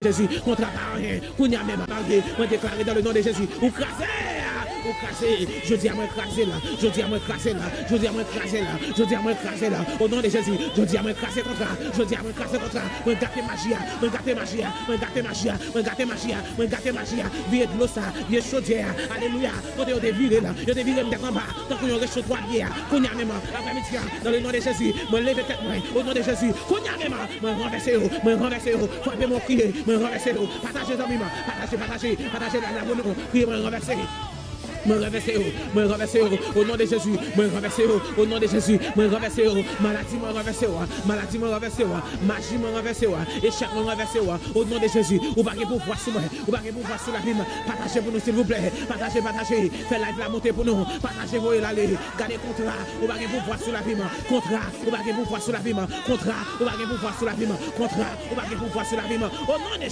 Jésus, contrat par rien, qu'on y a même parlé, on déclaré dans le nom de Jésus, ou crasé, ou crasé, je dis à moi crasé là, je dis à moi crasé là, je dis à moi crasé là, je dis à moi crasé là, au nom de Jésus, je dis à moi crasé contrat, je dis à moi crasé contrat, moi gâter magia, moi gâter magia, moi gâter magia, moi gâter magia, moi gâter magia, vieux de l'eau ça, vieux chaudière, alléluia, on te viré là, je te viré me en bas, tant qu'on y aurait chaud trois bières, qu'on y a même, après-midi, dans le nom de Jésus, moi lever tête moi, au nom de Jésus, qu'on y a même, moi renverser, frappez mon crier, moi renverser, partagez les amis, partagez la bonne, crier, moi renverser. Me renverser, au nom de Jésus, me renverser, au nom de Jésus, me renverser, maladie me renverser, magie me renverser, échec me renverser, au nom de Jésus, ou pas pour voir sur moi, ou pas pour voir sur la vie, partagez pour nous s'il vous plaît, partagez, faites la montée pour nous, partagez vous l'aller, gardez contrat, ou pas pour voir sur la vie, contrat, ou pas pour voir sur la vie, contrat, ou pas pour voir sur la vie, contrat, ou pas pour voir sur la vie, au nom de